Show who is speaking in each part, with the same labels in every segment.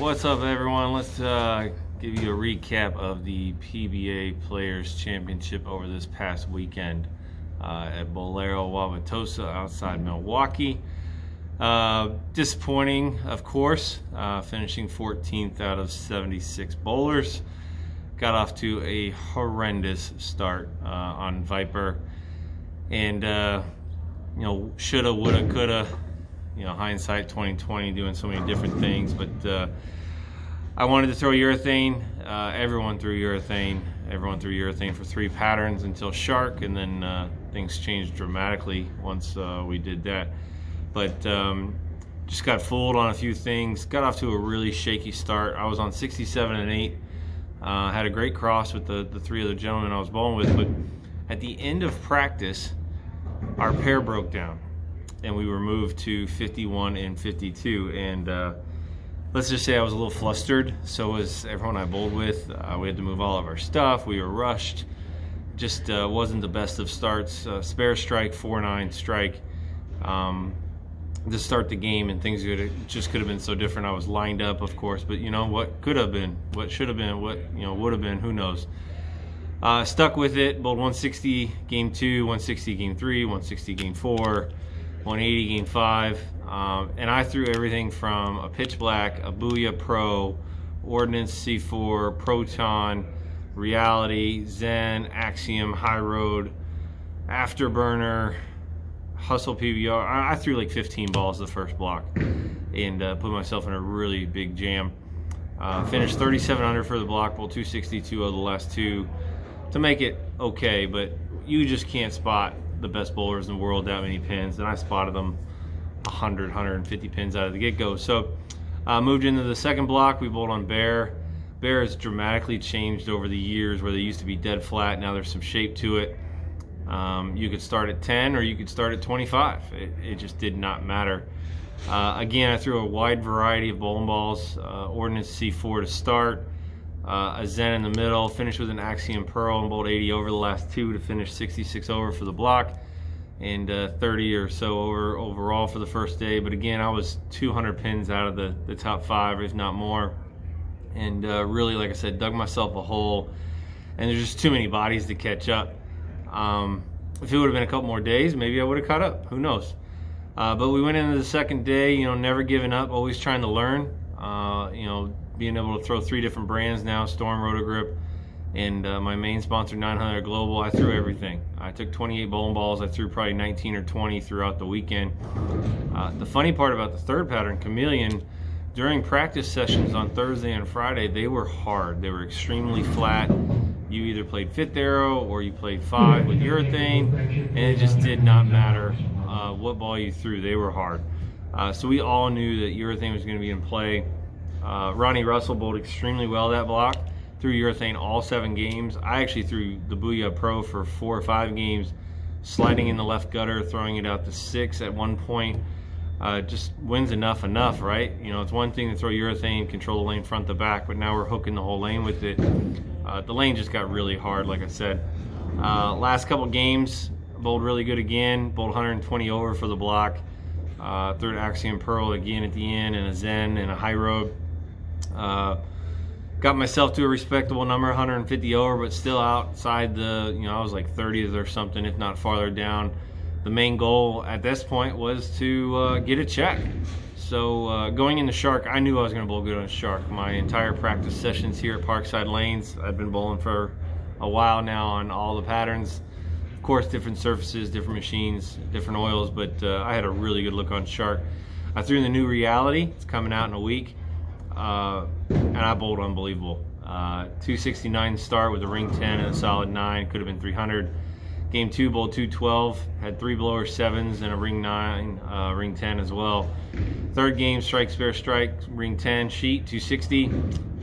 Speaker 1: What's up, everyone? Let's give you a recap of the PBA Players Championship over this past weekend at Bolero Wauwatosa outside Milwaukee. Disappointing, of course, finishing 14th out of 76 bowlers. Got off to a horrendous start on Viper, and shoulda, woulda, coulda. Hindsight 2020, doing so many different things, but I wanted to throw urethane. Everyone threw urethane for 3 patterns until shark, and then things changed dramatically once we did that. But just got fooled on a few things. Got off to a really shaky start. I was on 67 and 8. Had a great cross with the 3 other gentlemen I was bowling with, but at the end of practice, our pair broke down, and we were moved to 51 and 52. And let's just say I was a little flustered. So was everyone I bowled with. We had to move all of our stuff. We were rushed. Just wasn't the best of starts. Spare strike, 4-9 strike to start the game, and things could have been so different. I was lined up, of course, but what could have been, what should have been, what would have been, who knows. Stuck with it. Bowled 160 game 2, 160 game 3, 160 game 4, 180 game 5, and I threw everything from a pitch black, a Booyah Pro, Ordnance C4, Proton, Reality, Zen, Axiom, High Road, Afterburner, Hustle PBR. I threw like 15 balls the first block and put myself in a really big jam. Finished 37 under for the block, bowled 262 of the last 2 to make it okay, but you just can't spot the best bowlers in the world that many pins, and I spotted them 100, 150 pins out of the get-go. So moved into the second block. We bowled on Bear. Bear has dramatically changed over the years, where they used to be dead flat. Now there's some shape to it. You could start at 10 or you could start at 25. It just did not matter. Again, I threw a wide variety of bowling balls. Ordnance C4 to start, a Zen in the middle, finished with an Axiom Pearl, and bowled 80 over the last 2 to finish 66 over for the block, and 30 or so over overall for the first day. But again, I was 200 pins out of the top 5, if not more, and really, like I said, dug myself a hole, and there's just too many bodies to catch up. If it would have been a couple more days, maybe I would have caught up, who knows. But we went into the second day, never giving up, always trying to learn, being able to throw 3 different brands now, Storm, Rotogrip, and my main sponsor, 900 Global. I threw everything. I took 28 bowling balls. I threw probably 19 or 20 throughout the weekend. The funny part about the third pattern, Chameleon, during practice sessions on Thursday and Friday, they were hard. They were extremely flat. You either played 5th arrow or you played 5 with urethane, and it just did not matter what ball you threw. They were hard. So we all knew that urethane was going to be in play. Ronnie Russell bowled extremely well that block. Threw urethane all 7 games. I actually threw the Booyah Pro for 4 or 5 games, sliding in the left gutter, throwing it out to 6 at one point. Just wins enough, right? It's one thing to throw urethane, control the lane front to back, but now we're hooking the whole lane with it. The lane just got really hard, like I said. Last couple games, bowled really good again. Bowled 120 over for the block. Threw an Axiom Pearl again at the end, and a Zen and a High Road. Got myself to a respectable number, 150 over, but still outside the, I was like 30th or something, if not farther down. The main goal at this point was to get a check. So going into shark, I knew I was going to bowl good on shark. My entire practice sessions here at Parkside Lanes, I've been bowling for a while now on all the patterns. Of course, different surfaces, different machines, different oils, but I had a really good look on shark. I threw in the new Reality. It's coming out in a week, and I bowled unbelievable. 269 start with a ring 10 and a solid 9. Could have been 300. Game 2, bowled 212, had 3 blower 7s and a ring 9, ring 10 as well. Third game, strike, spare strike, ring 10, sheet, 260.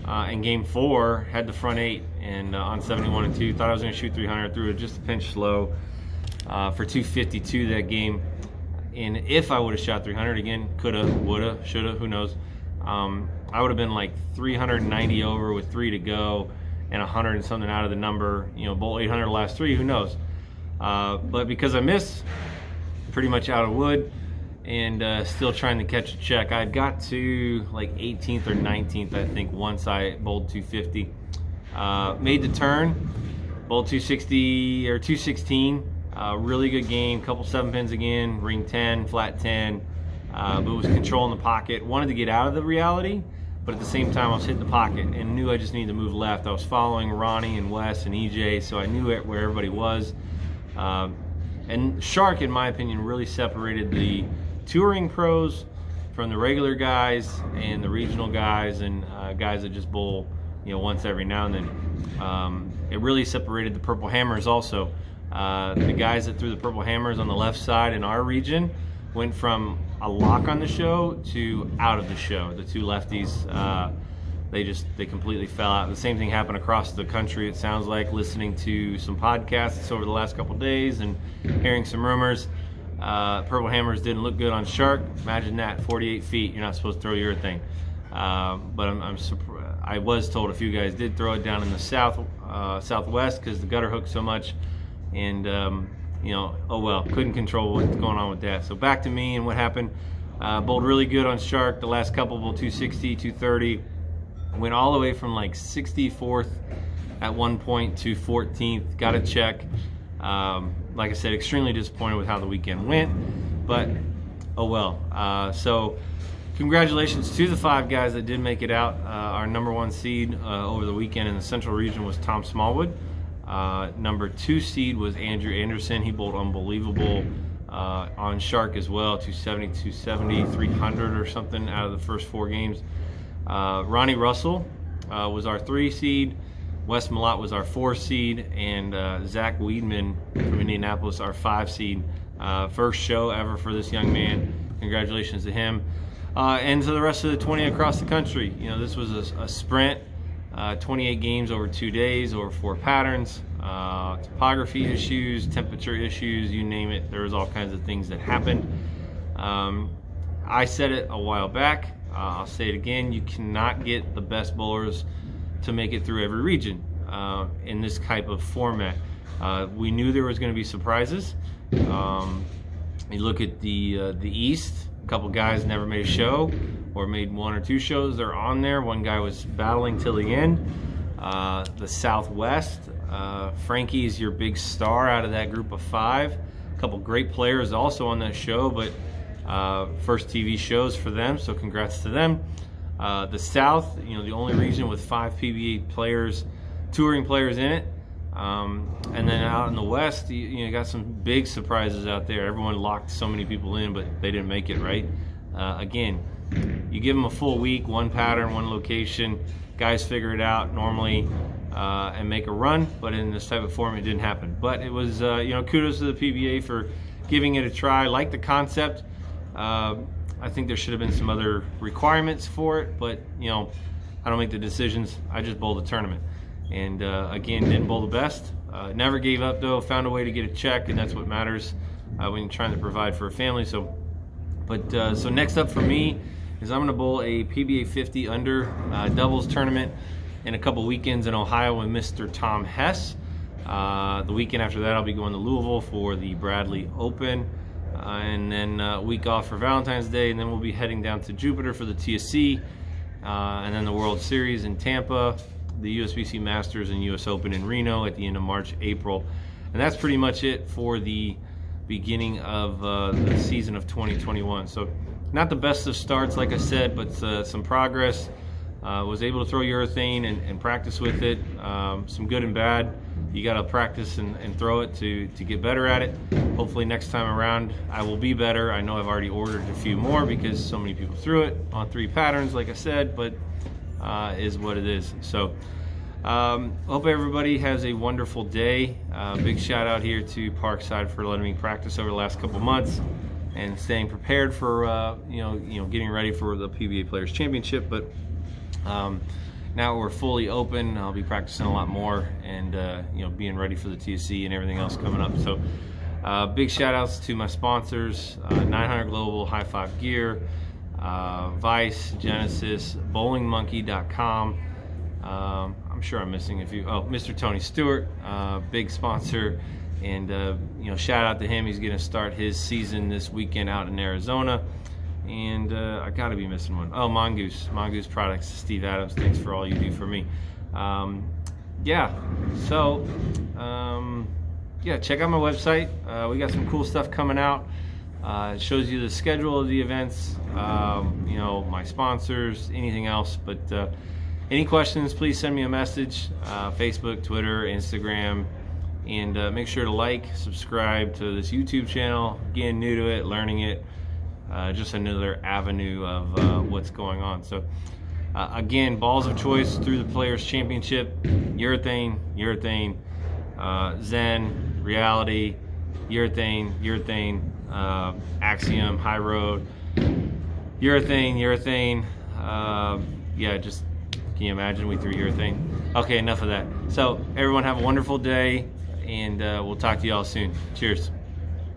Speaker 1: And game 4, had the front 8 and on 71 and 2. Thought I was going to shoot 300, threw it just a pinch slow for 252 that game. And if I would have shot 300 again, coulda, woulda, shoulda, who knows, I would have been like 390 over with 3 to go and 100 and something out of the number. Bowl 800 the last 3, who knows. But because I missed, pretty much out of wood, and still trying to catch a check. I got to like 18th or 19th, I think, once I bowled 250. Made the turn, bowled 260 or 216. Really good game, couple 7-pins again, ring 10, flat 10, but was controlling the pocket. Wanted to get out of the reality, but at the same time I was hitting the pocket and knew I just needed to move left. I was following Ronnie and Wes and EJ, so I knew where everybody was. And Shark, in my opinion, really separated the touring pros from the regular guys and the regional guys and guys that just bowl, you know, once every now and then. It really separated the Purple Hammers also. The guys that threw the Purple Hammers on the left side in our region went from a lock on the show to out of the show. The two lefties, they completely fell out. The same thing happened across the country, it sounds like, listening to some podcasts over the llast couple of days and hearing some rumors. Purple Hammers didn't look good on Shark. Imagine that, 48 feet, you're not supposed to throw urethane. But I'm surprised. I was told a few guys did throw it down in the southwest because the gutter hooked so much, and you know, oh well, couldn't control what's going on with that. So back to me and what happened. Bowled really good on Shark. The last couple bowled 260, 230. Went all the way from like 64th at one point to 14th. Got a check. Like I said, extremely disappointed with how the weekend went, but oh well. So congratulations to the 5 guys that did make it out. Our #1 seed over the weekend in the Central region was Tom Smallwood. #2 seed was Andrew Anderson. He bowled unbelievable on Shark as well, 270, 270, 300 or something out of the first 4 games. Ronnie Russell was our 3 seed. Wes Malott was our 4 seed, and Zach Weedman from Indianapolis, our 5 seed. First show ever for this young man. Congratulations to him. And to the rest of the 20 across the country. You know, this was a sprint, 28 games over 2 days, over 4 patterns, topography issues, temperature issues, you name it. There was all kinds of things that happened. I said it a while back. I'll say it again. You cannot get the best bowlers to make it through every region in this type of format. We knew there was going to be surprises. You look at the East. A couple guys never made a show or made 1 or 2 shows. They're on there. One guy was battling till the end. The Southwest, Frankie's your big star out of that group of 5. A couple great players also on that show, but first TV shows for them, so congrats to them. The South, you know, the only region with 5 PBA players, touring players in it. And then out in the West, you got some big surprises out there. Everyone locked so many people in, but they didn't make it, right? Again, you give them a full week, 1 pattern, 1 location, guys figure it out normally and make a run, but in this type of form it didn't happen. But it was, you know, kudos to the PBA for giving it a try. I like the concept. I think there should have been some other requirements for it, but you know, I don't make the decisions. I just bowl the tournament. And again, didn't bowl the best. Never gave up though, found a way to get a check, and that's what matters when you're trying to provide for a family. So next up for me is I'm gonna bowl a PBA 50 under doubles tournament in a couple weekends in Ohio with Mr. Tom Hess. The weekend after that, I'll be going to Louisville for the Bradley Open. And then a week off for Valentine's Day, and then we'll be heading down to Jupiter for the TSC, and then the World Series in Tampa, the USBC Masters and US Open in Reno at the end of March, April. And that's pretty much it for the beginning of the season of 2021. So not the best of starts, like I said, but some progress. Was able to throw urethane and practice with it. Some good and bad. You got to practice and throw it to get better at it. Hopefully next time around I will be better. I know I've already ordered a few more because so many people threw it on 3 patterns, like I said, but is what it is. So hope everybody has a wonderful day. Big shout out here to Parkside for letting me practice over the last couple months and staying prepared for you know getting ready for the PBA Players Championship. But now we're fully open. I'll be practicing a lot more and you know, being ready for the TSC and everything else coming up. So big shout outs to my sponsors, 900 Global, High Five Gear, Vice, Genesis, bowlingmonkey.com. I'm sure I'm missing a few. Oh, Mr. Tony Stewart, big sponsor. And you know, shout out to him. He's going to start his season this weekend out in Arizona. And I got to be missing one. Oh, Mongoose Products. Steve Adams, thanks for all you do for me. Yeah, so yeah, check out my website. We got some cool stuff coming out. It shows you the schedule of the events, you know, my sponsors, anything else. But any questions, please send me a message. Facebook, Twitter, Instagram. And make sure to like, subscribe to this YouTube channel. Again, new to it, learning it. Just another avenue of what's going on. So again, balls of choice through the Players Championship: urethane, Zen, Reality, urethane, Axiom, High Road, urethane. Yeah, just can you imagine we threw urethane? Okay, enough of that. So everyone have a wonderful day, and we'll talk to you all soon. Cheers.